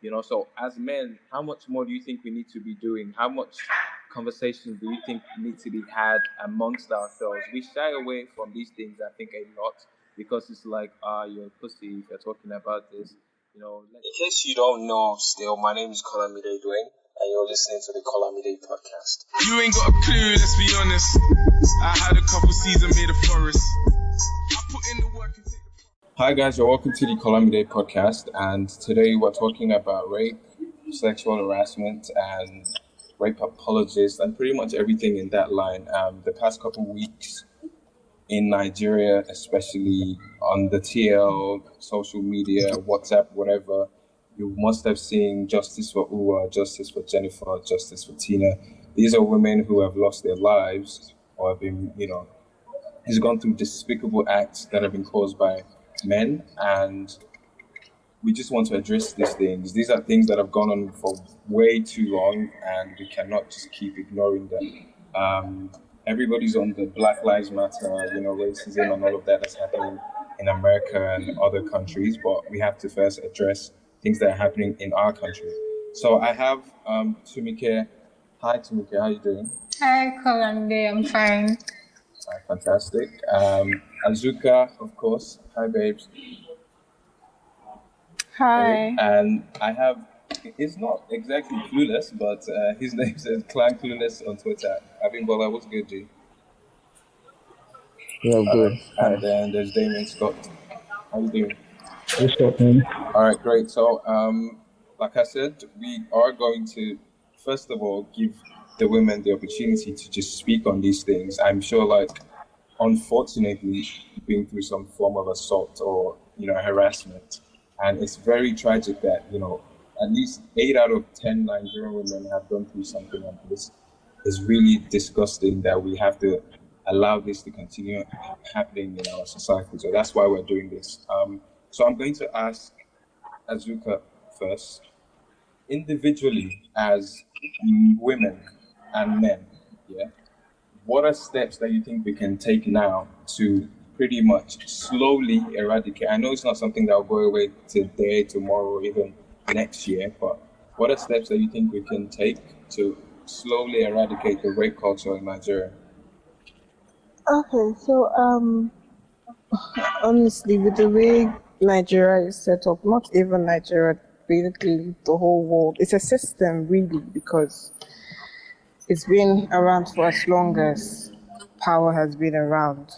So as men, how much more do you think we need to be doing? How much conversations do you think need to be had amongst ourselves? We shy away from these things, I think, a lot because it's like, you're a pussy if you're talking about this. In case you don't know still, my name is Kolamide Dwayne, and you're listening to the Kolamide podcast. You ain't got a clue, let's be honest. I had a couple seasons made a forest. I put in the work and take the... Hi guys, you're welcome to the Kolamide podcast, and today we're talking about rape, sexual harassment, and rape apologists, and pretty much everything in that line. The past couple weeks in Nigeria, especially on the TL, social media, WhatsApp, whatever, you must have seen justice for Uwa, justice for Jennifer, justice for Tina. These are women who have lost their lives or have been, has gone through despicable acts that have been caused by men, and we just want to address these things. These are things that have gone on for way too long, and we cannot just keep ignoring them. Everybody's on the Black Lives Matter, racism and all of that that's happening in America and other countries, but we have to first address things that are happening in our country. So I have Tunmike. Hi Tunmike, how are you doing? Hi, Kolamide, I'm fine. Fantastic. Azuka, of course. Hi, babes. Hi. And I have, it's not exactly Clueless, but his name says Clan Clueless on Twitter. Abimbola, what's good, G? Yeah, good. And then there's Damien Scott. How you doing? What's up, man? All right, great. So, like I said, we are going to, first of all, give the women the opportunity to just speak on these things. I'm sure, unfortunately, being through some form of assault or, harassment. And it's very tragic that, at least 8 out of 10 Nigerian women have gone through something like this. It's really disgusting that we have to allow this to continue happening in our society. So that's why we're doing this. So I'm going to ask Azuka first. Individually, as women and men, what are steps that you think we can take now to pretty much slowly eradicate? I know it's not something that will go away today, tomorrow, or even next year, but what are steps that you think we can take to slowly eradicate the rape culture in Nigeria? Okay, so honestly, with the way Nigeria is set up, not even Nigeria, basically the whole world, it's a system really, because it's been around for as long as power has been around.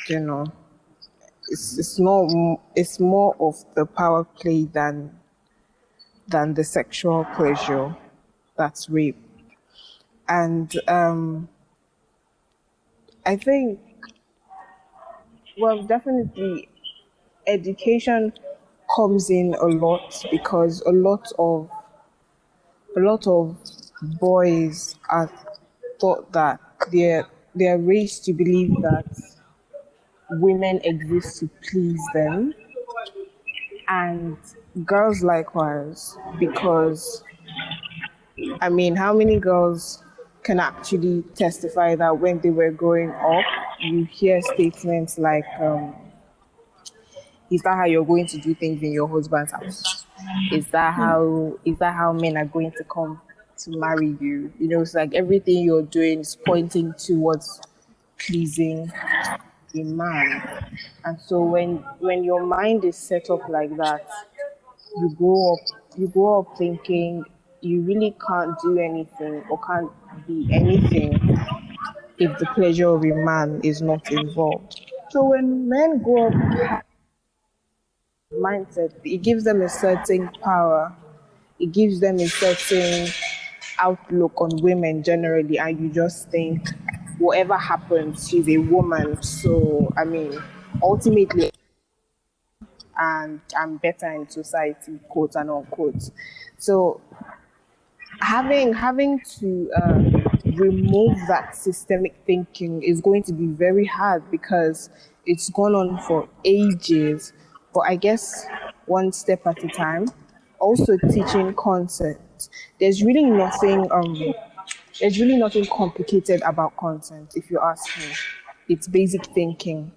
It's more of the power play than the sexual pleasure that's rape. And I think, well, definitely education comes in a lot, because a lot of boys are taught that they're raised to believe that women exist to please them, and girls likewise, because how many girls can actually testify that when they were growing up, you hear statements like, is that how you're going to do things in your husband's house? Is that how men are going to come to marry you? It's like everything you're doing is pointing towards pleasing a man. And so when your mind is set up like that, you grow up thinking you really can't do anything or can't be anything if the pleasure of a man is not involved. So when men grow up mindset, it gives them a certain power, it gives them a certain outlook on women generally, and you just think whatever happens, she's a woman, so ultimately, and I'm better in society, quote and unquote. So having to remove that systemic thinking is going to be very hard, because it's gone on for ages. But I guess one step at a time. Also teaching consent. There's really nothing complicated about consent, if you ask me. It's basic thinking,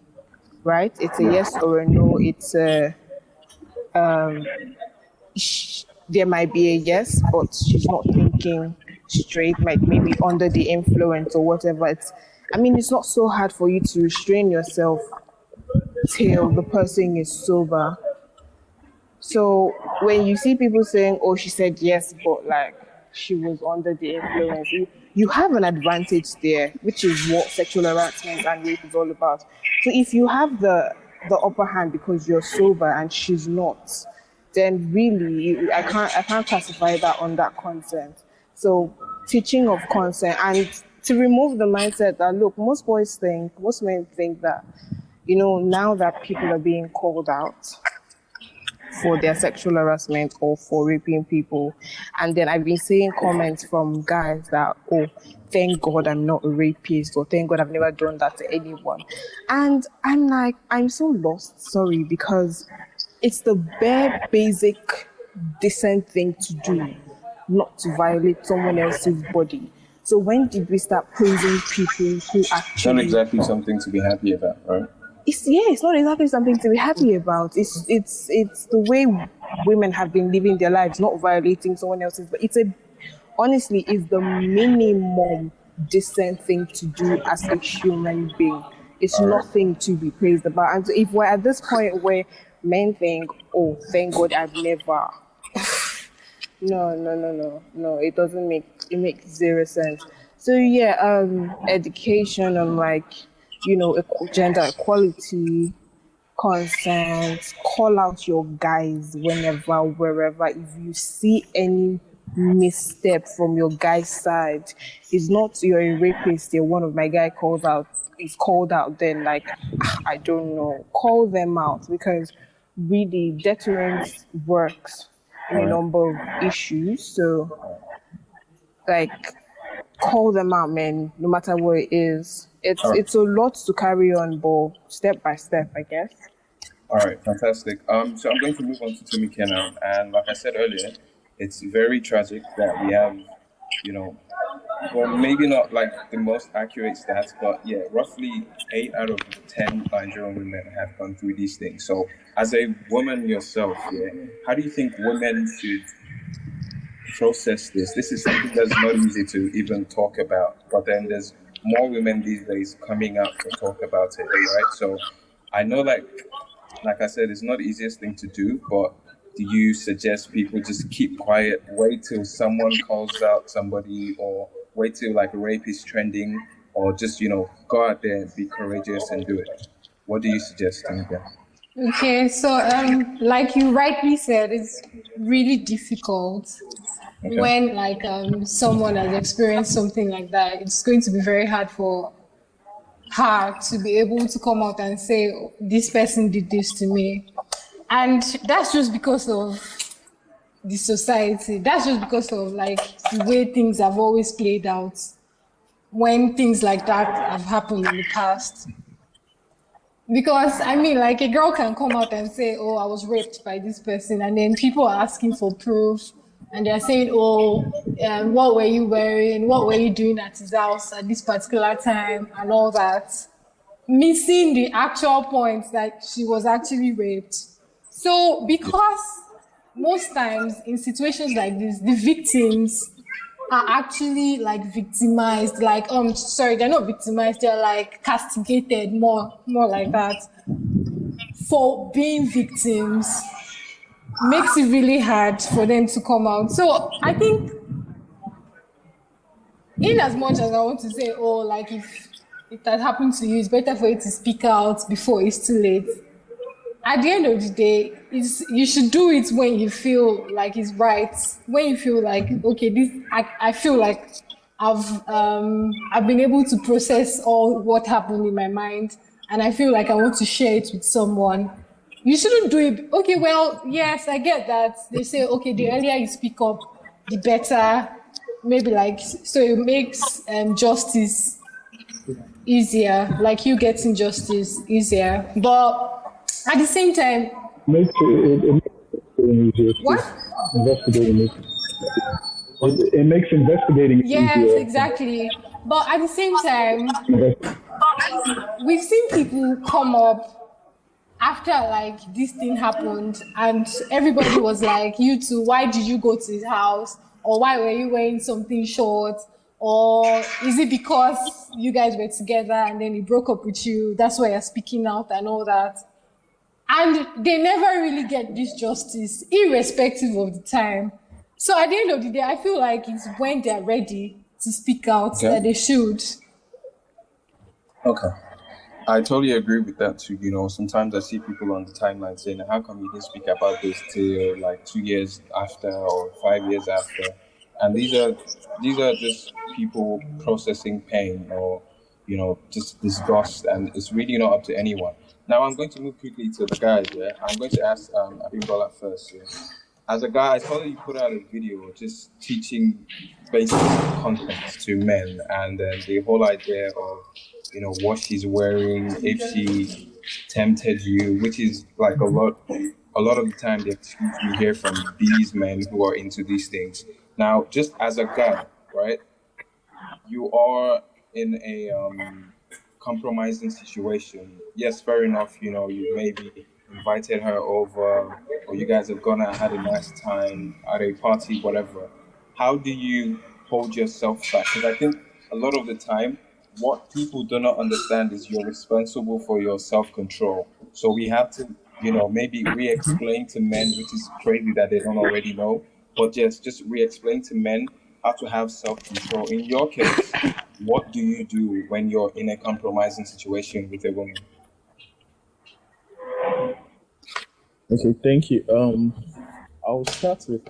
right? It's a yes or a no. It's a there might be a yes, but she's not thinking straight, like maybe under the influence or whatever. It's not so hard for you to restrain yourself till the person is sober. So when you see people saying, oh, she said yes, but like she was under the influence, you have an advantage there, which is what sexual harassment and rape is all about. So if you have the upper hand because you're sober and she's not, then really I can't classify that on that consent. So teaching of consent and to remove the mindset that look, most men think that, now that people are being called out for their sexual harassment or for raping people. And then I've been seeing comments from guys that, oh, thank God I'm not a rapist, or thank God I've never done that to anyone. And I'm like, I'm so lost, sorry, because it's the bare basic decent thing to do, not to violate someone else's body. So when did we start praising people who actually... It's not exactly something to be happy about, right? It's not exactly something to be happy about. It's the way women have been living their lives, not violating someone else's. But honestly, it's the minimum decent thing to do as a human being. It's nothing to be praised about. And so if we're at this point where men think, oh, thank God I've never... No, it doesn't it makes zero sense. So yeah, education on like, gender equality, consent, call out your guys whenever, wherever. If you see any misstep from your guy's side, it's not you're a rapist, you're one of my guy is called out, then like, I don't know, call them out, because really deterrence works in a number of issues. So like, call them out, man, no matter what it is. It's a lot to carry on, but step by step, I guess. All right, fantastic. So I'm going to move on to Tunmike now. And like I said earlier, it's very tragic that we have, well, maybe not like the most accurate stats, but yeah, roughly 8 out of 10 Nigerian women have gone through these things. So as a woman yourself, how do you think women should process this? This is something that's not easy to even talk about, but then there's more women these days coming out to talk about it, right? So I know, like I said, it's not the easiest thing to do, but do you suggest people just keep quiet, wait till someone calls out somebody, or wait till like rape is trending, or just, go out there and be courageous and do it? What do you suggest, Tamika? Okay, so like you rightly said, it's really difficult. Okay. When like someone has experienced something like that. It's going to be very hard for her to be able to come out and say, this person did this to me. And that's just because of the society. That's just because of like the way things have always played out when things like that have happened in the past. Because like a girl can come out and say, oh, I was raped by this person, and then people are asking for proof. And they're saying, oh, what were you wearing? What were you doing at his house at this particular time? And all that. Missing the actual point that she was actually raped. So because most times in situations like this, the victims are actually like victimized. Like, they're not victimized. They're like castigated, more like that, for being victims. Makes it really hard for them to come out. So I think, in as much as I want to say, oh, like if it had happened to you, it's better for you to speak out before it's too late. At the end of the day, you should do it when you feel like it's right. When you feel like, okay, I feel like I've been able to process all what happened in my mind, and I feel like I want to share it with someone. You shouldn't do it. Okay, well, yes, I get that. They say, okay, the earlier you speak up, the better. Maybe like, so it makes justice easier, like you getting justice easier. But at the same time, it makes easier. What? Investigating it. It makes investigating easier. Yes, exactly. But at the same time, we've seen people come up after like this thing happened and everybody was like, you two, why did you go to his house? Or why were you wearing something short? Or is it because you guys were together and then he broke up with you? That's why you're speaking out and all that. And they never really get this justice, irrespective of the time. So at the end of the day, I feel like it's when they're ready to speak out that they should. Okay. I totally agree with that too. Sometimes I see people on the timeline saying, "How come you didn't speak about this till like 2 years after or 5 years after?" And these are just people processing pain or just disgust, and it's really not up to anyone. Now I'm going to move quickly to the guys. Yeah, I'm going to ask Abimbola first. Yeah? As a guy, I saw that you put out a video just teaching basic content to men, and then the whole idea of what she's wearing, if she tempted you, which is like a lot of the time the excuse we hear from these men who are into these things. Now, just as a guy, right? You are in a compromising situation. Yes, fair enough. You maybe invited her over, or you guys have gone out, had a nice time at a party, whatever. How do you hold yourself back? Because I think a lot of the time, what people do not understand is you're responsible for your self-control. So we have to, maybe re-explain to men, which is crazy that they don't already know, but just re-explain to men how to have self-control. In your case, what do you do when you're in a compromising situation with a woman? Okay, thank you. I'll start with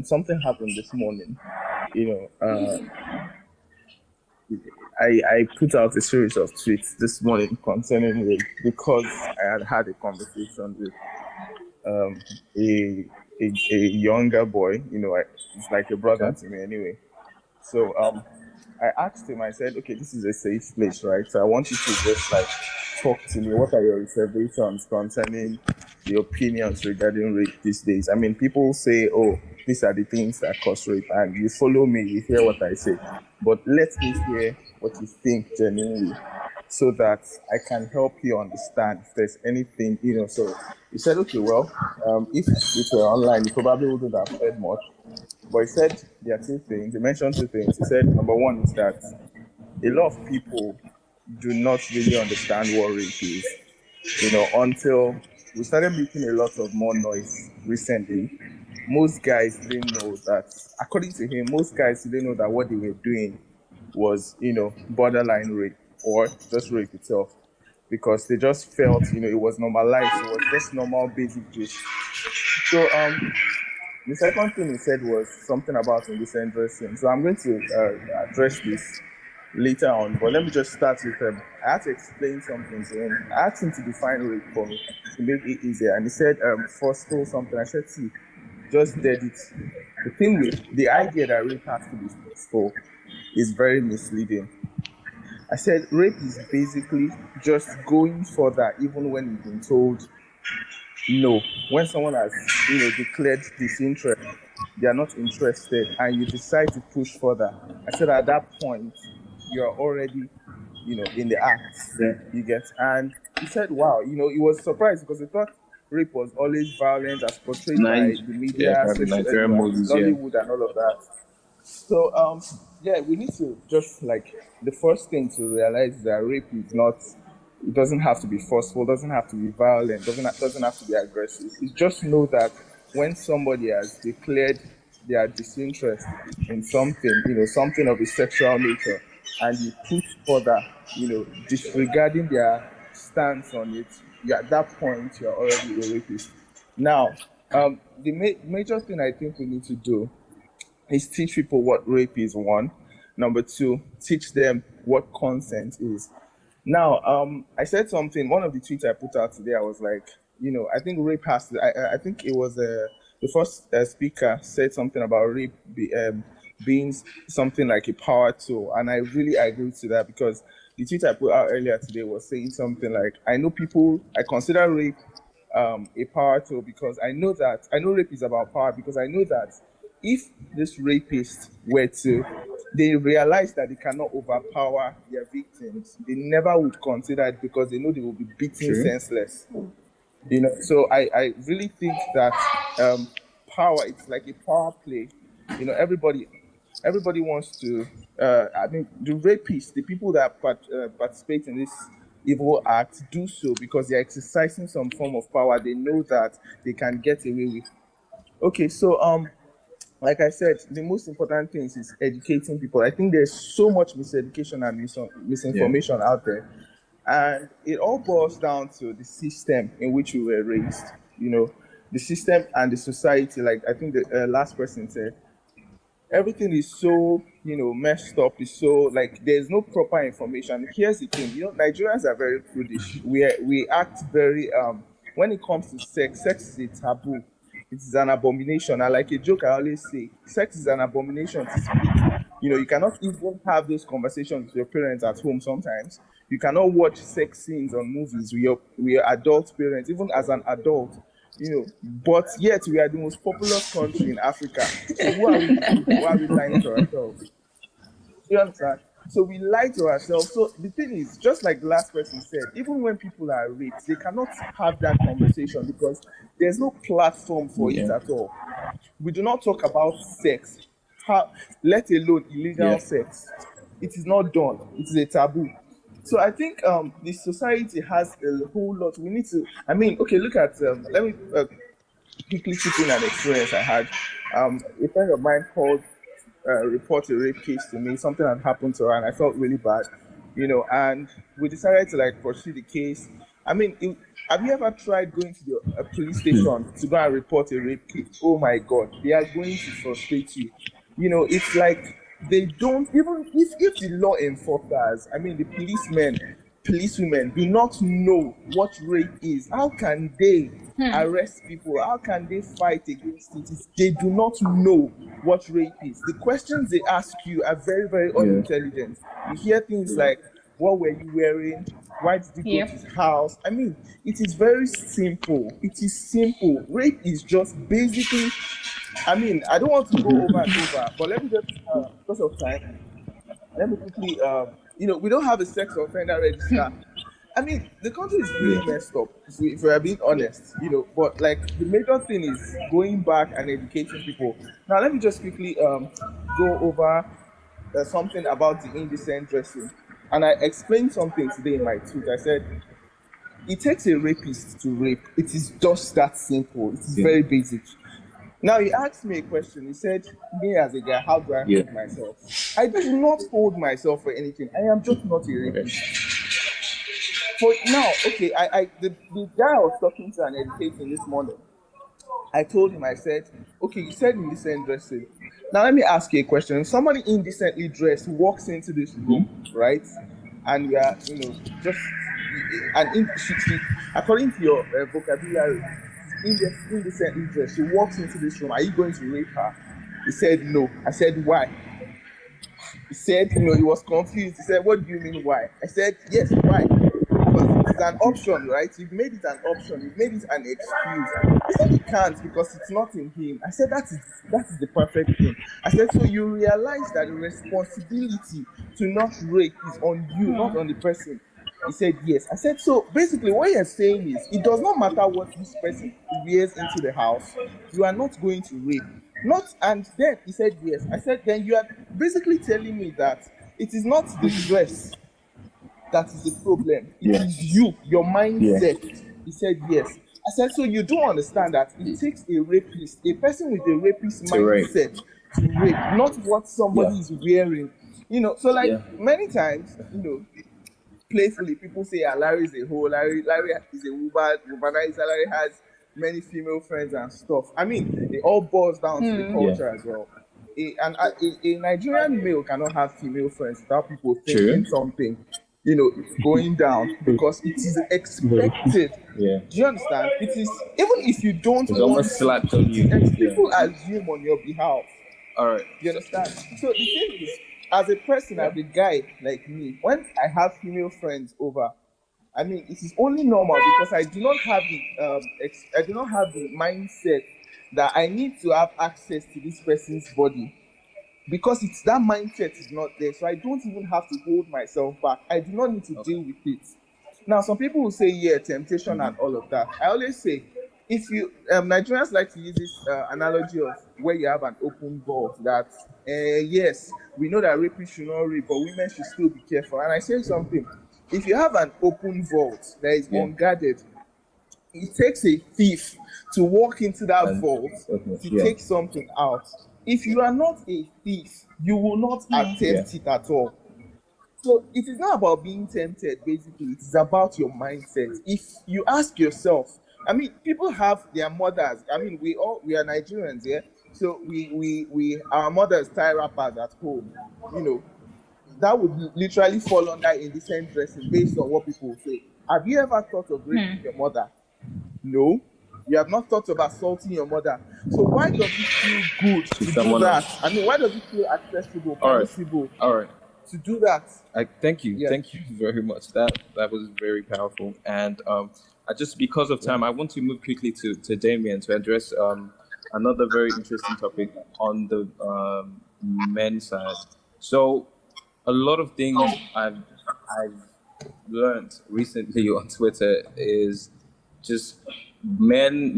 something happened this morning. I put out a series of tweets this morning concerning rape because I had a conversation with a younger boy. It's like a brother to me anyway. So I asked him. I said, "Okay, this is a safe place, right? So I want you to just like talk to me. What are your reservations concerning the opinions regarding rape these days? I mean, people say, oh, these are the things that cause rape, and you follow me, you hear what I say. But let me hear what you think genuinely, so that I can help you understand if there's anything, So he said, okay, well, if it were online, you probably wouldn't have heard much. But he said there are two things. He mentioned two things. He said, number one is that a lot of people do not really understand what rape is, until we started making a lot of more noise recently. Most guys didn't know that, according to him, most guys didn't know that what they were doing was, borderline rape or just rape itself, because they just felt, it was normalized. It was just normal, basic gist. So, the second thing he said was something about indecent dressing. So I'm going to address this later on, but let me just start with I had to explain something to him. I asked him to define rape for me to make it easier, and he said forceful something. I said, see, just did it. The thing with the idea that rape has to be forceful is very misleading. I said rape is basically just going further even when you've been told no. When someone has declared disinterest, they are not interested, and you decide to push further. I said at that point you're already in the act. You get. And he said, wow, he was surprised because he thought rape was always violent as portrayed by the media, Nollywood and all of that. So we need to just like, the first thing to realize is that rape is not, it doesn't have to be forceful, doesn't have to be violent, doesn't have to be aggressive. It's just know that when somebody has declared their disinterest in something, something of a sexual nature, and you push further, disregarding their stance on it, at that point you're already a rapist. Now, the major thing I think we need to do is teach people what rape is, one. Number two, teach them what consent is. Now, I said something, one of the tweets I put out today, I was like, I think rape has to, I think it was the first speaker said something about rape being something like a power tool. And I really agree to that, because the tweet I put out earlier today was saying something like, I consider rape a power tool, because I know rape is about power, because I know that if this rapist were to they realize that they cannot overpower their victims, they never would consider it because they know they will be beaten senseless. So I really think that power, it's like a power play. Everybody wants to. I mean, the rapists, the people that participate in this evil act, do so because they're exercising some form of power. They know that they can get away with. Okay, so like I said, the most important thing is educating people. I think there's so much miseducation and misinformation out there. And it all boils down to the system in which we were raised. The system and the society, like I think the last person said, everything is so, messed up. It's so, like, there's no proper information. Here's the thing, Nigerians are very prudish. We act very, when it comes to sex is a taboo. It is an abomination. And like a joke I always say, sex is an abomination to speak. You cannot even have those conversations with your parents at home sometimes. You cannot watch sex scenes on movies with your adult parents, even as an adult. But yet we are the most populous country in Africa. So who are we kidding? Why are we lying to ourselves? You understand? So we lie to ourselves. So the thing is, just like the last person said, even when people are raped, they cannot have that conversation because there's no platform for it at all. We do not talk about sex, let alone illegal sex. It is not done. It is a taboo. So I think the society has a whole lot. We need to. I mean, okay, look at. Let me quickly chip in an experience I had. A friend of mine called, report a rape case to me. Something had happened to her, and I felt really bad, And we decided to pursue the case. I mean, have you ever tried going to the police station to go and report a rape case? Oh my God, they are going to frustrate you. It's like they don't even if the law enforcers, I mean the policemen, policewomen do not know what rape is. How can they arrest people? How can they fight against it if they do not know what rape is? The questions they ask you are very, very unintelligent. You hear things like, what were you wearing? Why did you go to his house? I mean, it is very simple. It is simple. Rape is just basically, I mean, I don't want to go over and over, but let me just, because of time, let me quickly, we don't have a sex offender register. I mean, the country is really messed up, if we are being honest, but the major thing is going back and educating people. Now, let me just quickly go over something about the indecent dressing. And I explained something today in my tweet. I said, it takes a rapist to rape. It is just that simple. It is very basic. Now, he asked me a question. He said, me as a guy, how do I hold myself? I do not hold myself for anything. I am just not a rapist. For now, okay, the guy I was talking to and educating this morning, I told him, I said, okay, you said indecent dressing. Now, let me ask you a question. If somebody indecently dressed walks into this room, right, and we are, according to your vocabulary, indecently dressed, she walks into this room, are you going to rape her? He said, no. I said, why? He said, he was confused. He said, what do you mean, why? I said, yes, why? Because it's an option, right? You've made it an option. You've made it an excuse. He said he can't because it's not in him. I said that is the perfect thing. I said, so you realize that the responsibility to not rape is on you, not on the person. He said yes. I said, so basically what you're saying is it does not matter what this person wears into the house, you are not going to rape. And then he said yes. I said, then you are basically telling me that it is not the dress that is the problem. It is you, your mindset. He said yes. I said, so you don't understand that it takes a rapist, a person with a rapist mindset to rape, not what somebody is wearing. So many times, playfully, people say, Larry is a hoe, Larry is a womanizer, Larry has many female friends and stuff. I mean, it all boils down to the culture as well. A Nigerian male cannot have female friends without people thinking something, going down because it is expected. Do you understand? It is, even if you don't It's almost slapped on you. People assume on your behalf. All right. You understand? So the thing is, as a person, as a guy like me, when I have female friends over, I mean, it is only normal because I do not have the mindset that I need to have access to this person's body. because it's that mindset is not there. So I don't even have to hold myself back. I do not need to deal with it. Now, some people will say, yeah, temptation and all of that. I always say, if you Nigerians like to use this analogy of where you have an open vault, that yes, we know that rapists should not rape, but women should still be careful. And I say something: if you have an open vault that is unguarded, it takes a thief to walk into that vault to take something out. If you are not a thief, you will not attempt it at all. So it is not about being tempted, basically. It is about your mindset. If you ask yourself, I mean, people have their mothers. I mean, we are Nigerians, yeah. So our mothers tie wrappers at home. You know, that would literally fall under indecent dressing based on what people say. Have you ever thought of raping your mother? No. You have not thought of assaulting your mother. So why does it feel good to do that? I mean, why does it feel accessible, permissible? All right. To do that. Thank you. Thank you very much. That was very powerful. And I just, because of time, I want to move quickly to Damien to address another very interesting topic on the men's side. So a lot of things I've learned recently on Twitter is just men,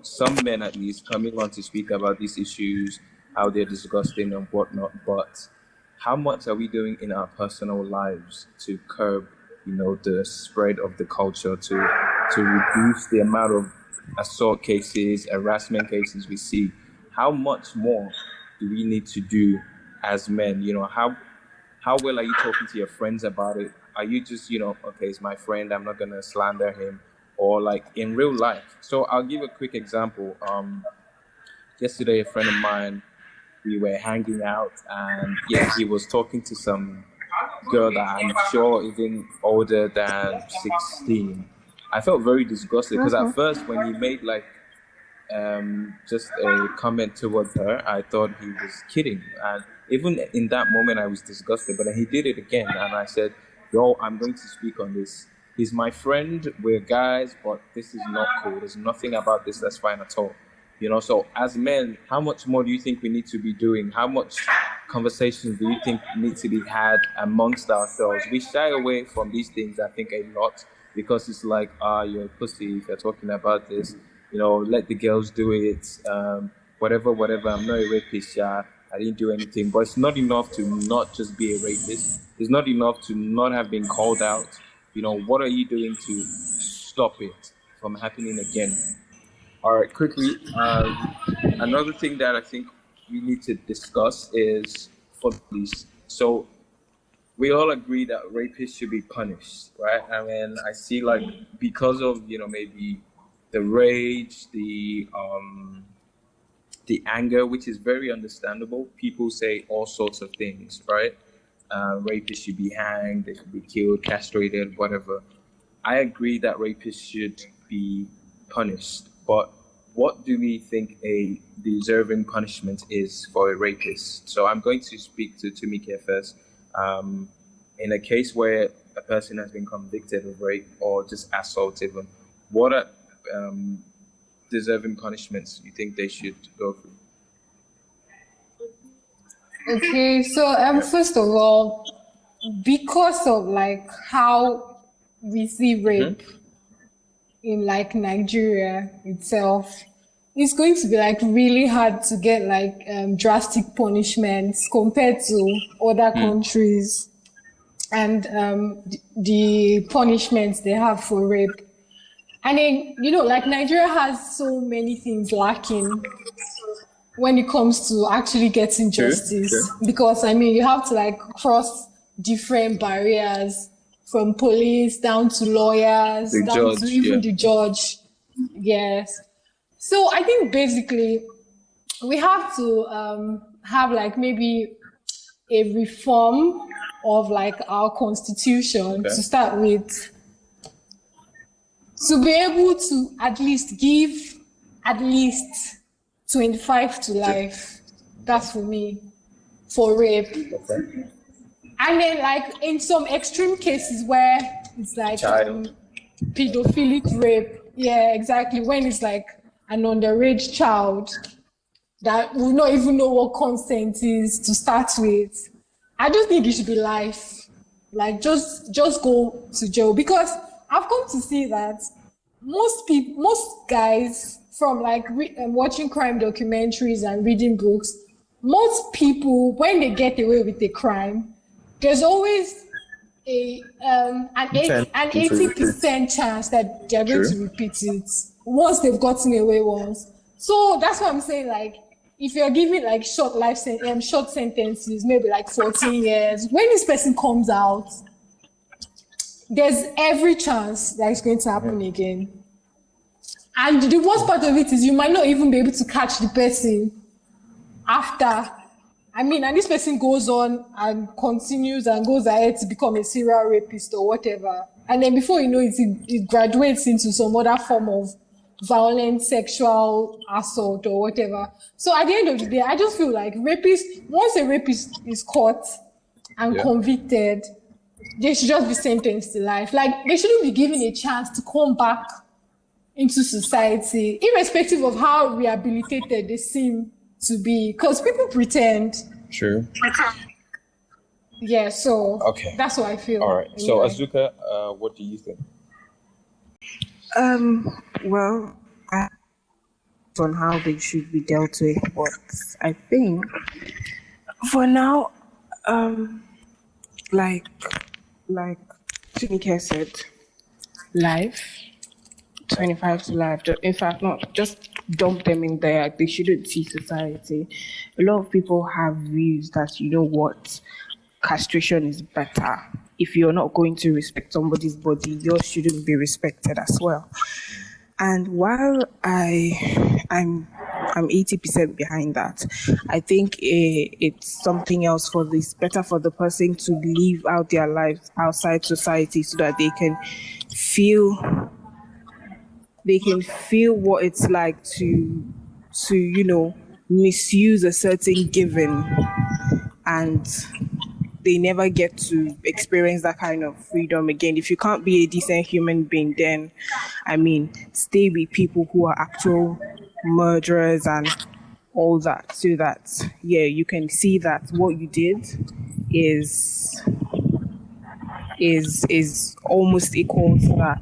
some men at least, coming on to speak about these issues, how they're disgusting and whatnot, but how much are we doing in our personal lives to curb, the spread of the culture, to reduce the amount of assault cases, harassment cases we see? How much more do we need to do as men? How well are you talking to your friends about it? Are you just, okay, it's my friend, I'm not gonna slander him, or like in real life? So I'll give a quick example. Yesterday, a friend of mine, we were hanging out, and he was talking to some girl that I'm sure isn't older than 16. I felt very disgusted because at first when he made just a comment towards her, I thought he was kidding. And even in that moment, I was disgusted. But then he did it again, and I said, yo, I'm going to speak on this. He's my friend, we're guys, but this is not cool. There's nothing about this that's fine at all. So as men, how much more do you think we need to be doing? How much conversations do you think need to be had amongst ourselves? We shy away from these things, I think, a lot, because it's like, you're a pussy if you're talking about this. Let the girls do it. Whatever. I'm not a rapist, I didn't do anything. But it's not enough to not just be a rapist. It's not enough to not have been called out. What are you doing to stop it from happening again? All right, quickly. Another thing that I think we need to discuss is for police. So we all agree that rapists should be punished, right? I mean, I see because of maybe the rage, the anger, which is very understandable. People say all sorts of things, right? Rapists should be hanged, they should be killed, castrated, whatever. I agree that rapists should be punished, but what do we think a deserving punishment is for a rapist? So I'm going to speak to Tunmike first. In a case where a person has been convicted of rape or just assaulted, what are deserving punishments you think they should go through? Okay, so first of all, because of how we see rape in Nigeria itself, it's going to be really hard to get drastic punishments compared to other countries and the punishments they have for rape. And then, Nigeria has so many things lacking when it comes to actually getting justice. Sure. Because, you have to cross different barriers from police down to lawyers, to even the judge. Yes. So I think basically we have to have maybe a reform of our constitution to start with, to be able to at least give 25 to life. That's for me, for rape. Okay. And then in some extreme cases where it's pedophilic rape. Yeah, exactly. When it's an underage child, that will not even know what consent is to start with. I don't think it should be life. Like just go to jail, because I've come to see that most guys from like watching crime documentaries and reading books, most people, when they get away with a crime, there's always an 80% chance that they're going to repeat it once they've gotten away once. So that's what I'm saying. Like, if you're giving like short sentences, maybe like 14 years, when this person comes out, there's every chance that it's going to happen again. And the worst part of it is you might not even be able to catch the person after. And this person goes on and continues and goes ahead to become a serial rapist or whatever. And then before you know it, it graduates into some other form of violent sexual assault or whatever. So at the end of the day, I just feel like once a rapist is caught and convicted, they should just be sentenced to life. Like, they shouldn't be given a chance to come back into society, irrespective of how rehabilitated they seem to be, because people pretend. True. Yeah, so that's what I feel. All right. So Azuka, what do you think? Well, on how they should be dealt with, but I think for now, like Tunmike said, life, 25 to life. In fact, not just dump them in there. They shouldn't see society. A lot of people have views that, you know what, castration is better. If you're not going to respect somebody's body, yours shouldn't be respected as well. And while I'm 80% behind that, I think it's something else better for the person to live out their lives outside society so that they can feel what it's like to misuse a certain given, and they never get to experience that kind of freedom again. If you can't be a decent human being, then stay with people who are actual murderers and all that, so that you can see that what you did is almost equal to that.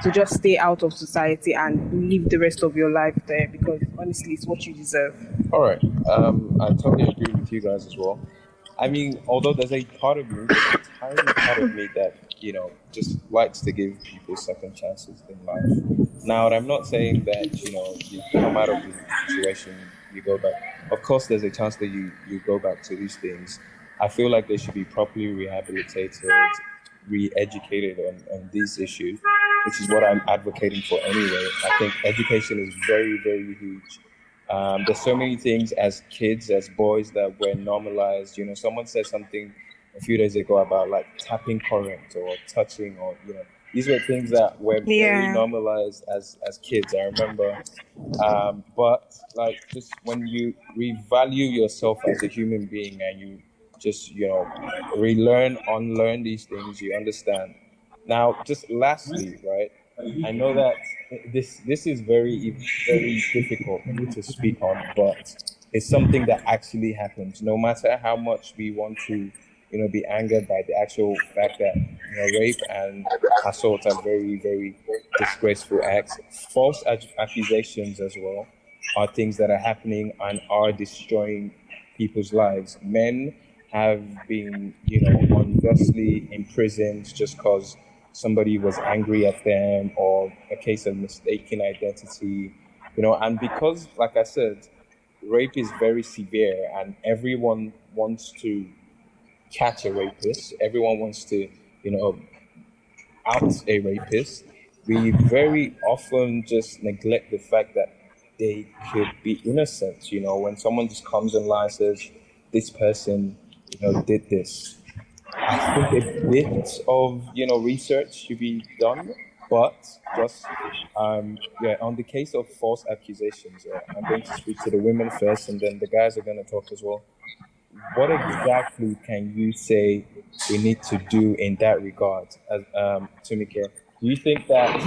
So just stay out of society and live the rest of your life there, because honestly, it's what you deserve. All right. I totally agree with you guys as well. Although there's a part of me, a tiny part of me that, just likes to give people second chances in life. Now, I'm not saying that, you come out of the situation, you go back. Of course, there's a chance that you go back to these things. I feel like they should be properly rehabilitated, re-educated on these issues, which is what I'm advocating for anyway. I think education is very, very huge. There's so many things as kids, as boys, that were normalized. Someone said something a few days ago about like tapping current or touching, or these were things that were very normalized as kids. I remember, but like, just when you revalue yourself as a human being and you just relearn, unlearn these things, you understand. Now, just lastly, right? I know that this is very, very difficult to speak on, but it's something that actually happens. No matter how much we want to, be angered by the actual fact that rape and assault are very, very disgraceful acts. False accusations as well are things that are happening and are destroying people's lives. Men have been, unjustly imprisoned just because somebody was angry at them, or a case of mistaken identity, and because, like I said, rape is very severe and everyone wants to catch a rapist, everyone wants to, out a rapist, we very often just neglect the fact that they could be innocent. When someone just comes in line and says, this person, did this, I think a bit of research should be done, but just on the case of false accusations, I'm going to speak to the women first, and then the guys are going to talk as well. What exactly can you say we need to do in that regard, Tunmike? Do you think that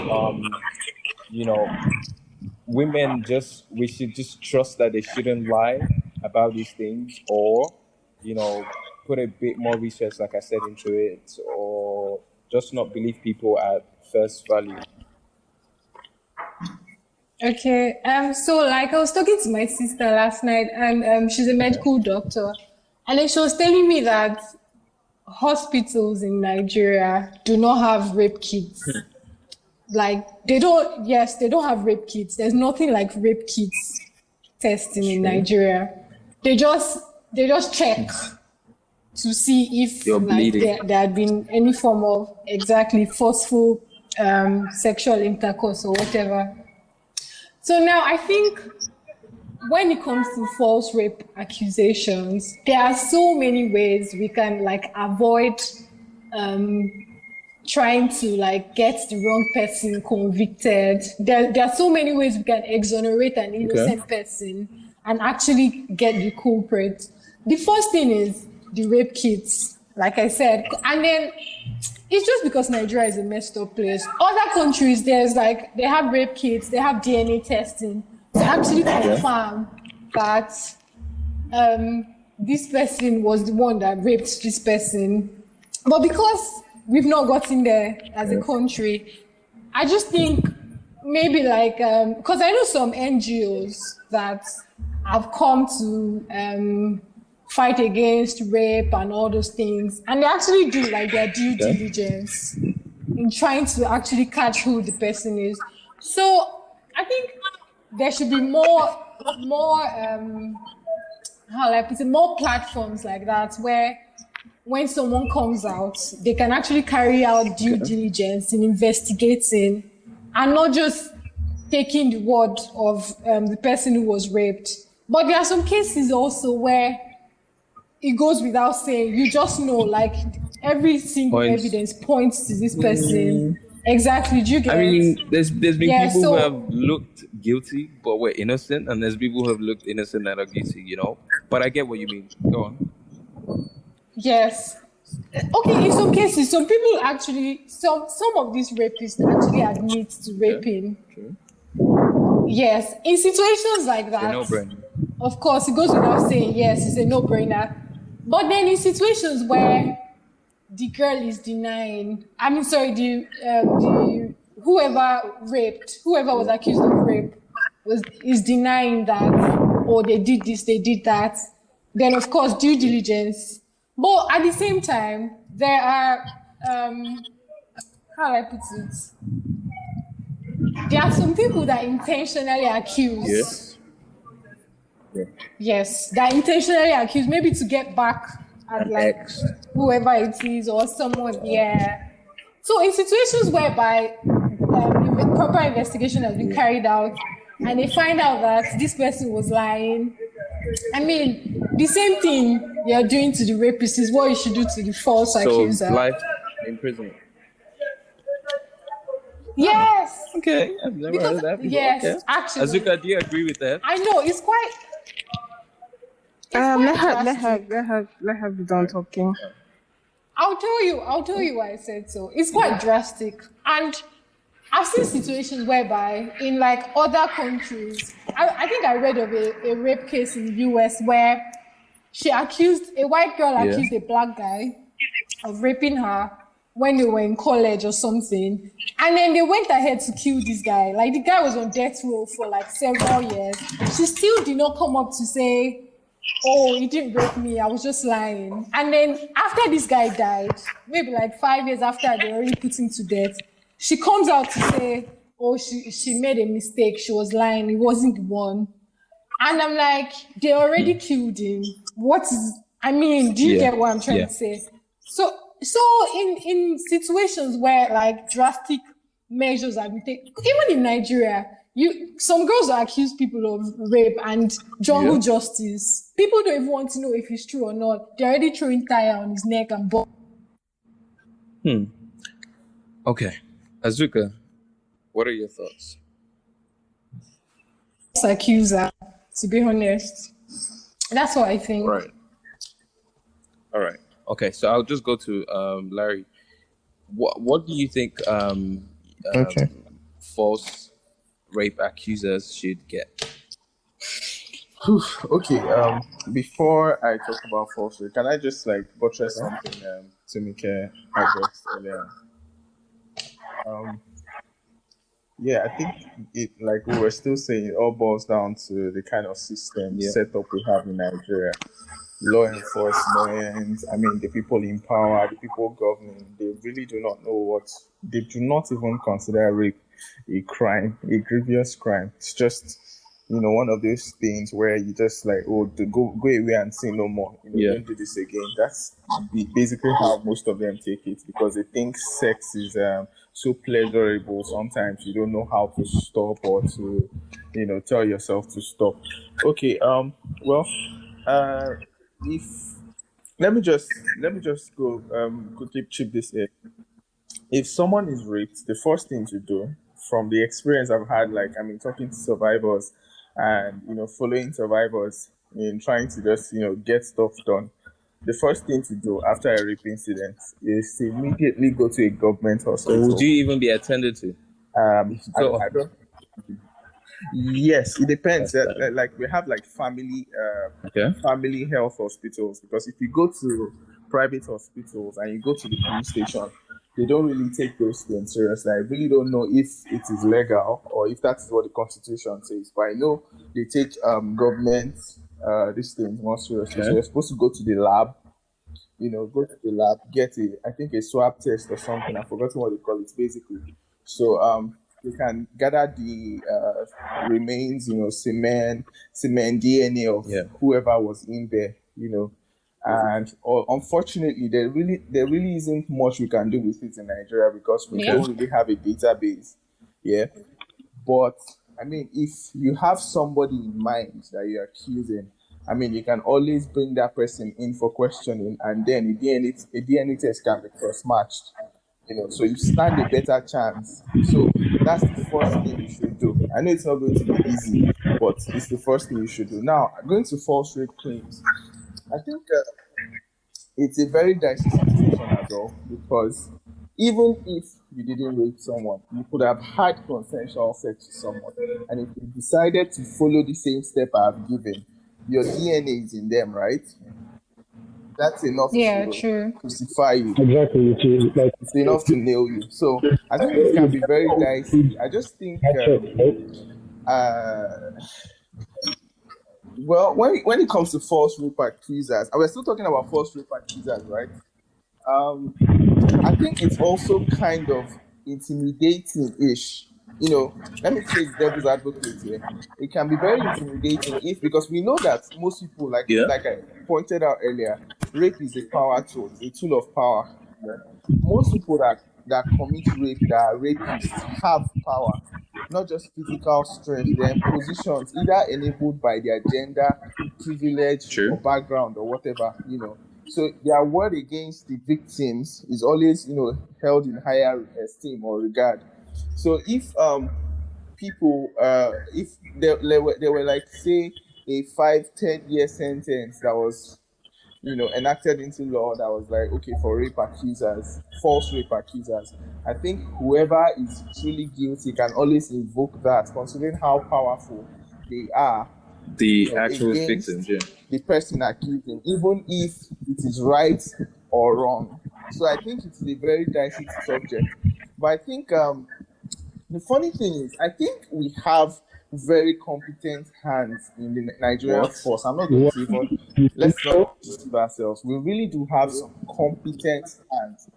women we should just trust that they shouldn't lie about these things, or put a bit more research, like I said, into it, or just not believe people at first value? Okay. So like I was talking to my sister last night, and she's a medical doctor, and then she was telling me that hospitals in Nigeria do not have rape kits. Like they don't have rape kits. There's nothing like rape kits testing in Nigeria. They just check to see if You're bleeding. there had been any form of forceful sexual intercourse or whatever. So now I think when it comes to false rape accusations, there are so many ways we can avoid trying to get the wrong person convicted. There are so many ways we can exonerate an innocent person and actually get the culprit. The first thing is the rape kits, like I said, and then it's just because Nigeria is a messed up place. Other countries, they have rape kits, they have DNA testing to actually confirm that this person was the one that raped this person. But because we've not gotten there as a country, I just think maybe because I know some NGOs that have come to fight against rape and all those things, and they actually do their due diligence in trying to actually catch who the person is. So I think there should be more more platforms like that, where when someone comes out, they can actually carry out due diligence in investigating and not just taking the word of the person who was raped. But there are some cases also where it goes without saying. You just know, every single evidence points to this person. Exactly. Do you get? I mean, there's been people who have looked guilty but were innocent, and there's people who have looked innocent that are guilty. But I get what you mean. Go on. Yes. Okay. In some cases, some people actually, some of these rapists actually admit to raping. Yes. In situations like that, no-brainer. Of course, it goes without saying. Yes, it's a no-brainer. But then in situations where the girl is denying, whoever was accused of rape is denying that, they did this, they did that, then of course due diligence. But at the same time, there are how do I put it? There are some people that intentionally accuse. Yes, that intentionally accuse, maybe to get back at whoever it is or someone. Yeah. So in situations whereby proper investigation has been carried out and they find out that this person was lying, the same thing you're doing to the rapist is what you should do to the false accuser. So life in prison. Yes. Okay, I've never heard that before. Yes, actually. Azuka, do you agree with that? I know it's quite. Let her be done talking. I'll tell you why I said so. It's quite drastic, and I've seen situations whereby in other countries, I think I read of a rape case in the US where a white girl accused a black guy of raping her when they were in college or something, and then they went ahead to kill this guy. The guy was on death row for several years. She still did not come up to say, "Oh, he didn't rape me, I was just lying." And then after this guy died, maybe 5 years after they already put him to death, she comes out to say, "Oh, she made a mistake, she was lying, he wasn't the one." And I'm like, they already killed him. Do you get what I'm trying to say? So in situations where drastic measures have been taken, even in Nigeria, some girls will accuse people of rape and jungle justice. People don't even want to know if it's true or not. They're already throwing tire on his neck and Okay. Azuka, what are your thoughts? Accuser, to be honest. That's what I think. Right. All right. Okay, so I'll just go to Larry. What do you think false rape accusers should get? Okay. Before I talk about falsehood, can I just buttress something Tunmike addressed earlier? Yeah, I think it, like we were still saying, it all boils down to the kind of system setup we have in Nigeria. Law enforcement, the people in power, the people governing, they really do not know they do not even consider rape a crime, a grievous crime. It's just, one of those things where you just go away and say no more. Don't do this again. That's basically how most of them take it, because they think sex is so pleasurable. Sometimes you don't know how to stop or to, tell yourself to stop. Okay. If let me just go quickly chip this in. If someone is raped, the first thing to do, from the experience I've had, talking to survivors and following survivors in trying to just get stuff done, the first thing to do after a rape incident is to immediately go to a government hospital. Or would you even be attended to? I don't. Yes, it depends. We have family health hospitals, because if you go to private hospitals and you go to the police station, they don't really take those things seriously. I really don't know if it is legal or if that is what the Constitution says, but I know they take government these things more seriously. So you're supposed to go to the lab, get a swab test or something. I've forgotten what they call it basically. So they can gather the remains, semen, DNA of whoever was in there, and unfortunately, there really isn't much we can do with it in Nigeria, because we don't really have a database. Yeah, but if you have somebody in mind that you're accusing, you can always bring that person in for questioning, and then a DNA test can be cross-matched. So you stand a better chance. So that's the first thing you should do. I know it's not going to be easy, but it's the first thing you should do. Now, going to false rape claims, I think it's a very dicey situation as well, because even if you didn't rape someone, you could have had consensual sex with someone, and if you decided to follow the same step I've given, your DNA is in them, right? That's enough to crucify you. Exactly. It's enough to nail you. So I think it can be very dicey. I just think, well, when it comes to false rape accusers, we're still talking about false rape accusers, right? I think it's also kind of intimidating-ish. Let me play devil's advocate here. It can be very intimidating because we know that most people, like I pointed out earlier, rape is a power tool, it's a tool of power. Yeah? Most people that commit rape, that are rapists, have power, not just physical strength. They're in positions either enabled by their gender, privilege, or background, or whatever. So their word against the victims is always, held in higher esteem or regard. So if people, if there were say a 5-10 year sentence that was, enacted into law that was okay, for rape accusers, false rape accusers, I think whoever is truly guilty can always invoke that, considering how powerful they are. The actual victims, the person accusing, even if it is right or wrong. So I think it's a very dicey subject. But I think the funny thing is, I think we have very competent hands in the Nigerian force. I'm not going to even, let's not deceive ourselves. We really do have some competent hands.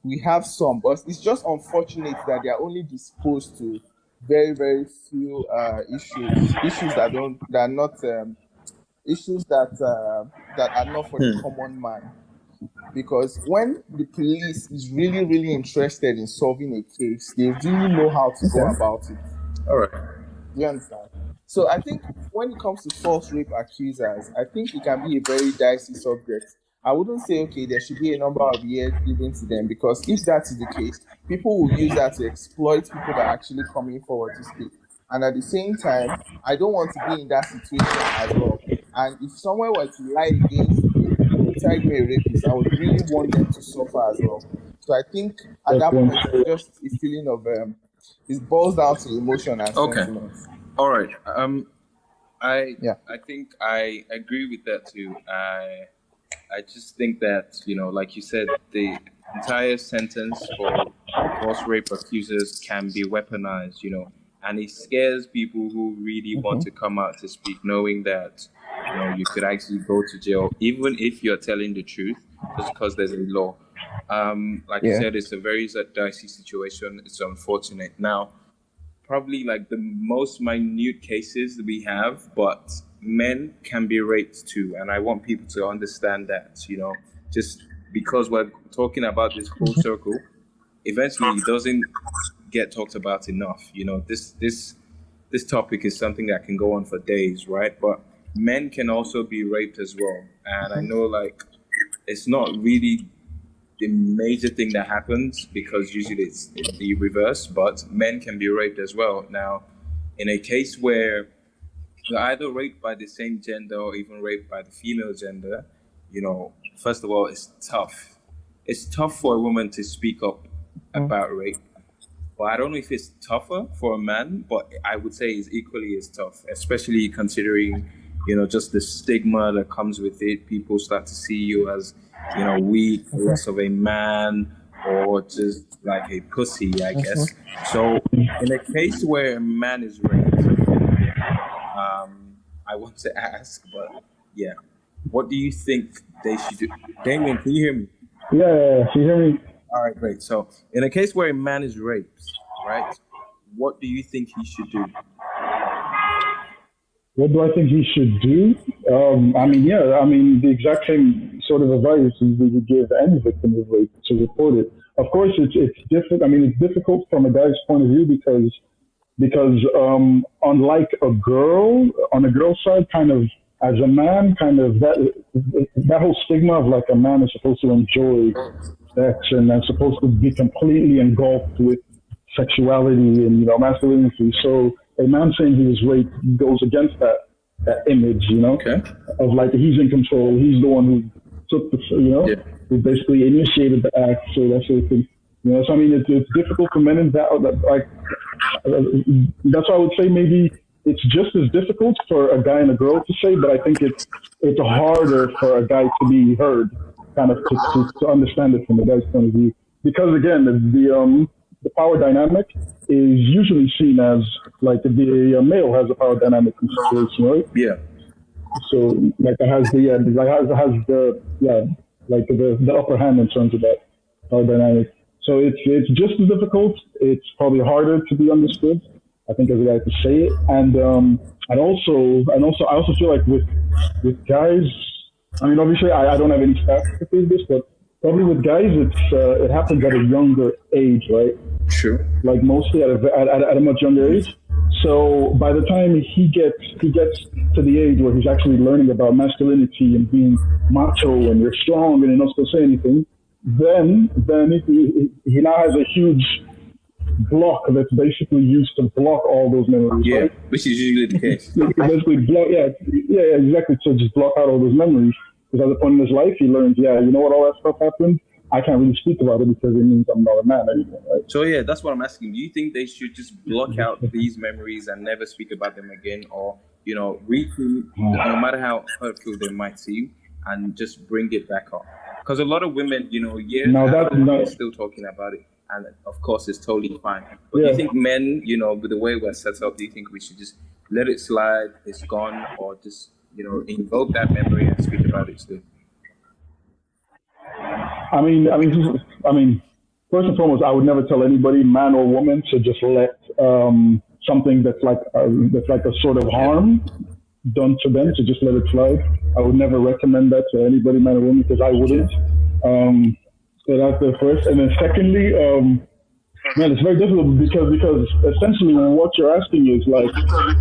We have some, but it's just unfortunate that they are only disposed to very, very few issues that are not for the common man. Because when the police is really, really interested in solving a case, they really know how to go about it. All right. Do you understand? So I think when it comes to false rape accusers, I think it can be a very dicey subject. I wouldn't say, okay, there should be a number of years given to them, because if that is the case, people will use that to exploit people that are actually coming forward to speak. And at the same time, I don't want to be in that situation as well. And if someone were to lie against me, tag me a rapist, I would really want them to suffer as well. So I think at that point, it's just a feeling of It boils down to emotion and Okay. sentiment. All right. I Yeah. I think I agree with that too. I just think that, like you said, the entire sentence for divorce rape accusers can be weaponized, and it scares people who really want to come out to speak, knowing that, you could actually go to jail, even if you're telling the truth, just because there's a law. Like you Yeah. said, it's a very dicey situation. It's unfortunate. Now, probably like the most minute cases we have, but men can be raped too. And I want people to understand that, just because we're talking about this full circle, eventually it doesn't get talked about enough. This topic is something that can go on for days, right? But men can also be raped as well. And I know like it's not really the major thing that happens because usually it's the reverse, but men can be raped as well. Now, in a case where you're either raped by the same gender or even raped by the female gender, first of all, it's tough. It's tough for a woman to speak up about rape. But I don't know if it's tougher for a man, but I would say it's equally as tough, especially considering, just the stigma that comes with it. People start to see you as, weak, less of a man, or just like a pussy, I guess. So in a case where a man is raped, I want to ask, but yeah, what do you think they should do? Damien, can you hear me? Yeah, can you hear me? All right, great. So in a case where a man is raped, right, what do you think he should do? What do I think he should do? The exact same sort of advice we would give any victim of rape to report it. Of course, it's difficult. It's difficult from a guy's point of view because unlike a girl, on the girl side, kind of as a man, kind of that whole stigma of like a man is supposed to enjoy sex and supposed to be completely engulfed with sexuality and masculinity. So a man saying he was raped goes against that image, Okay. of like he's in control, he's the one who took the, who basically initiated the act. So that sort of thing. So it's difficult for men in that like that's why I would say maybe it's just as difficult for a guy and a girl to say, but I think it's harder for a guy to be heard, kind of to understand it from a guy's point of view, because again the power dynamic is usually seen as like the male has a power dynamic in situation, right? Yeah. So like it has the upper hand in terms of that power dynamic. So it's just as difficult. It's probably harder to be understood, I think, as a guy to say it. And I also feel like with guys, obviously I don't have any stats to prove this, but probably with guys it happens at a younger age, right? Sure. Like mostly at a much younger age. So by the time he gets to the age where he's actually learning about masculinity and being macho and you're strong and you're not supposed to say anything, then he now has a huge block that's basically used to block all those memories. Yeah, right? which is usually the case. Basically block, exactly. So just block out all those memories. Because at the point in his life, he learns, what, all that stuff happened. I can't really speak about it because it means I'm not a man anymore, right? So yeah, that's what I'm asking. Do you think they should just block out these memories and never speak about them again, or read through, no matter how hurtful they might seem, and just bring it back up? Because a lot of women, years after, they're still talking about it, and of course, it's totally fine. But do you think men, with the way we're set up, do you think we should just let it slide? It's gone, or just invoke that memory and speak about it still? First and foremost, I would never tell anybody, man or woman, to just let something that's like a sort of harm done to them to just let it slide. I would never recommend that to anybody, man or woman, because I wouldn't. So that's the first, and then secondly, man, it's very difficult because essentially what you're asking is like,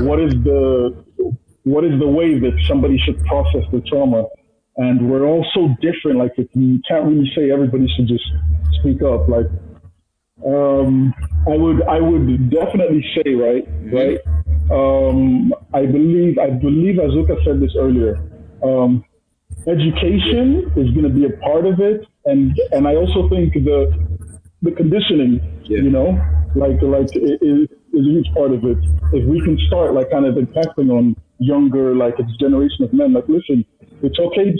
what is the way that somebody should process the trauma? And we're all so different. Like, you can't really say everybody should just speak up. Like, I would definitely say, right. I believe Azuka said this earlier. Education is going to be a part of it, and I also think the conditioning, is a huge part of it. If we can start like kind of impacting on younger, like it's generation of men, like listen, it's okay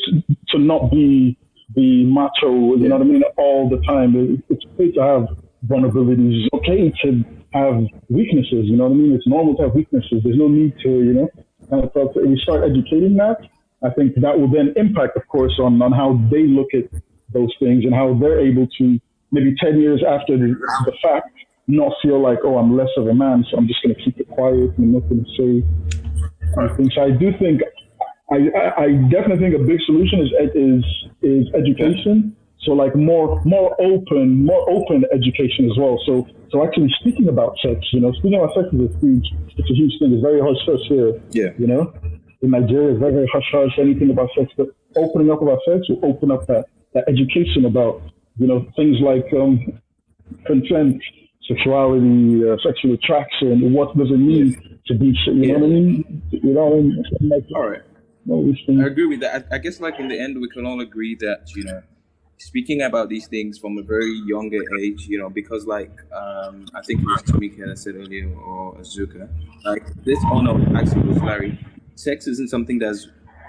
to not be macho, you know what I mean, all the time. It's okay to have vulnerabilities. It's okay to have weaknesses, you know what I mean? It's normal to have weaknesses. There's no need to, kind of if we start educating that, I think that will then impact, of course, on how they look at those things and how they're able to maybe 10 years after the fact not feel like, oh, I'm less of a man, so I'm just going to keep it quiet and not going to say anything. So I do think, I definitely think a big solution is education. So like more open education as well. So actually speaking about sex, speaking about sex is it's a huge thing. It's very hush hush here. Yeah. In Nigeria, it's very, very hush hush. Anything about sex, but opening up about sex will open up that education about things like consent, sexuality, sexual attraction. What does it mean to be? You know what I mean? Like, all right. I agree with that. I guess like in the end, we can all agree that speaking about these things from a very younger age, because like I think it was Tamika that said earlier, or Azuka, like this. Oh no, actually it was Larry. Sex isn't something that's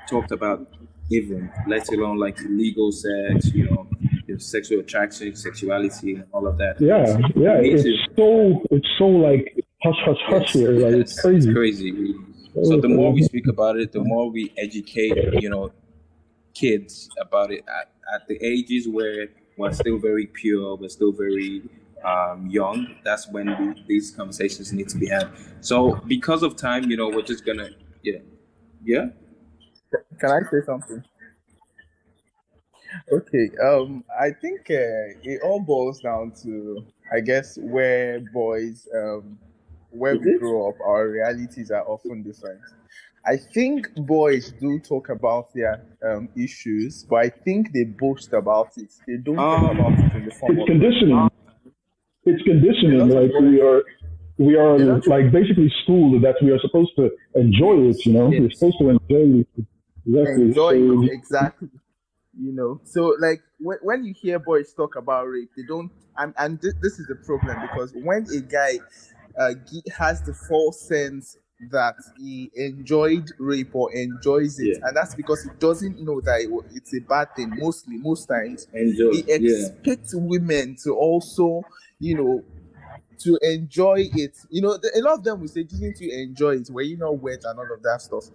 talked about even, let alone like illegal sex, sexual attraction, sexuality, and all of that. It's so like hush here. Like it's crazy. It's crazy. So the more we speak about it, the more we educate, kids about it at the ages where we're still very pure, we're still very young. That's when these conversations need to be had. So because of time, we're just gonna, yeah. Can I say something? Okay. I think it all boils down to, I guess, where boys, where we grow up, our realities are often different. I think boys do talk about their issues, but I think they boast about it. They don't talk about it in the form of conditioning. It's conditioning. Like we are like basically schooled that we are supposed to enjoy it. We're supposed to enjoy it. Exactly. So like when you hear boys talk about rape, they don't. And this is the problem, because when a guy has the false sense that he enjoyed rape or enjoys it, and that's because he doesn't know that it's a bad thing. Most times, he expects women to also, to enjoy it. A lot of them will say, didn't you enjoy it? Were you not wet and all of that stuff?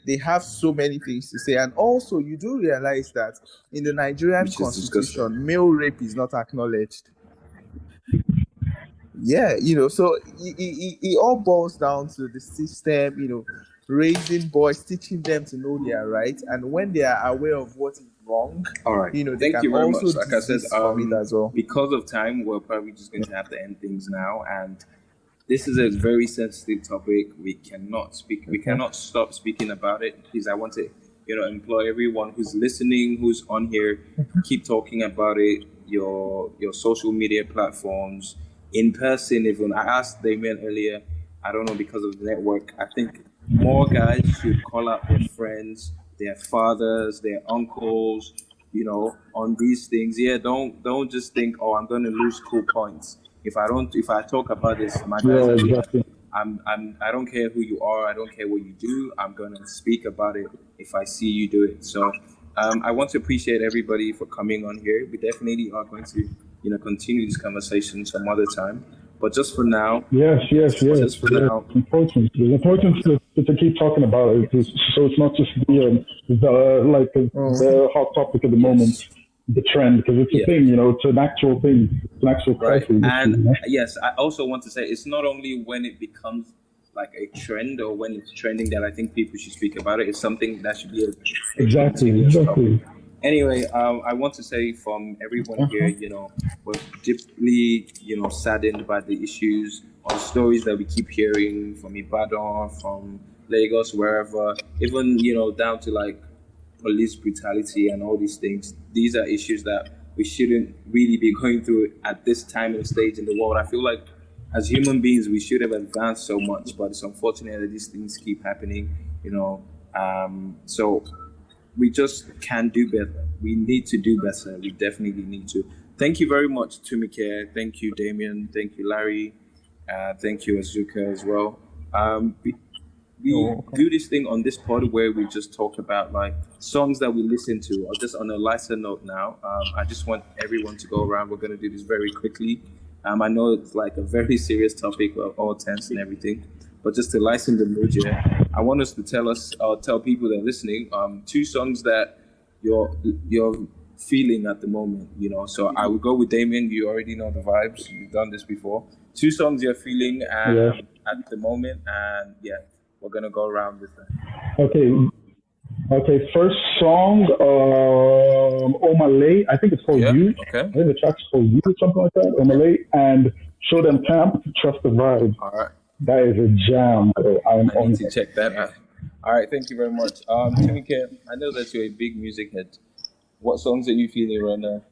They have so many things to say. And also, you do realize that in the Nigerian constitution, male rape is not acknowledged. Yeah, so it all boils down to the system, raising boys, teaching them to know their rights, and when they are aware of what is wrong, all right. They Thank can you very also much. Like I said, from it as well. Because of time, we're probably just going to have to end things now, and this is a very sensitive topic. We cannot speak. We cannot stop speaking about it. Please, I want to, employ everyone who's listening, who's on here, keep talking about it. Your social media platforms. In person, even. I asked Damien earlier, I don't know, because of the network, I think more guys should call out their friends, their fathers, their uncles, on these things. Yeah, don't just think, oh, I'm going to lose cool points. If I talk about this, my guys, I don't care who you are, I don't care what you do, I'm going to speak about it if I see you do it. So I want to appreciate everybody for coming on here. We definitely are going to continue this conversation some other time. But just for now. Yes. Just for now. It's important to keep talking about it, so it's not just the hot topic at the moment, the trend, because it's a thing, it's an actual thing. It's an actual crisis. And yes, I also want to say it's not only when it becomes like a trend or when it's trending that I think people should speak about it. It's something that should be exactly. Anyway, I want to say from everyone here, we're deeply, saddened by the issues or the stories that we keep hearing from Ibadan, from Lagos, wherever, even, down to like police brutality and all these things. These are issues that we shouldn't really be going through at this time and stage in the world. I feel like as human beings, we should have advanced so much, but it's unfortunate that these things keep happening, so we just can do better. We need to do better. We definitely need to. Thank you very much, Tumike. Thank you, Damien. Thank you, Larry. Thank you, Azuka, as well. We do this thing on this pod where we just talk about like songs that we listen to, or just on a lighter note now. I just want everyone to go around. We're going to do this very quickly. I know it's like a very serious topic, we're all tense and everything, but just to lighten the mood, yeah, I want us to tell people that are listening, two songs that you're feeling at the moment. So I will go with Damien. You already know the vibes. You've done this before. Two songs you're feeling at the moment, and yeah. We're gonna go around with that. Okay. First song, Omalay. I think it's called You. Okay. I think the track's called You or something like that. Omalay and Show Them Camp. Trust the Vibe. All right. That is a jam. I need to check that out. All right. Thank you very much. Timike, I know that you're a big music head. What songs are you feeling right now?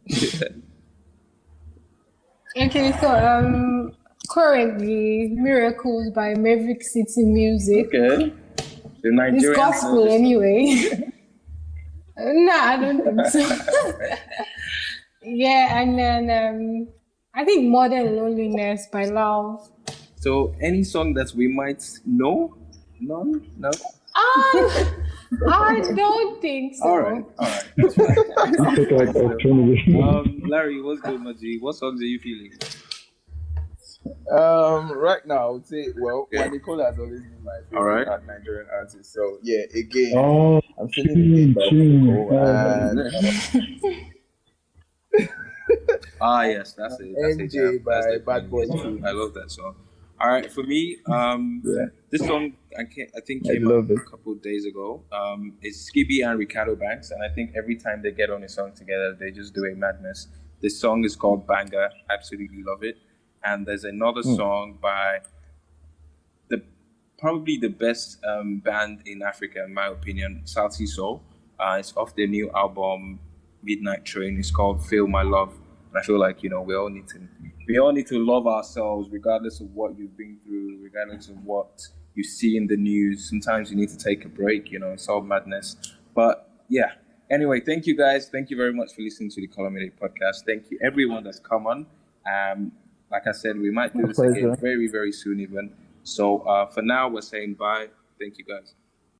Okay, so currently, Miracles by Maverick City Music. Okay. The Nigerian. It's gospel anyway. No, I don't think so. Yeah, and then I think Modern Loneliness by Love. So any song that we might know? None? No? I don't think so. All right. Larry, what's good, Maji? What songs are you feeling? Right now, I would say, Nicole has always been my favorite Nigerian artist. So yeah, again, I'm feeling the Yes, that's it. That's MJ by Bad Boy 2. I love that song. All right, for me, this song I think came out a couple of days ago. It's Skibby and Ricardo Banks, and I think every time they get on a song together, they just do a madness. This song is called Banger. Absolutely love it. And there's another song by probably the best band in Africa, in my opinion, Salty Soul. It's off their new album, Midnight Train. It's called Feel My Love. And I feel like, we all need to love ourselves, regardless of what you've been through, regardless of what you see in the news. Sometimes you need to take a break, it's all madness. But yeah, anyway, thank you guys. Thank you very much for listening to the Column podcast. Thank you everyone that's come on. Like I said, we might do this again very, very soon even. So for now, we're saying bye. Thank you, guys.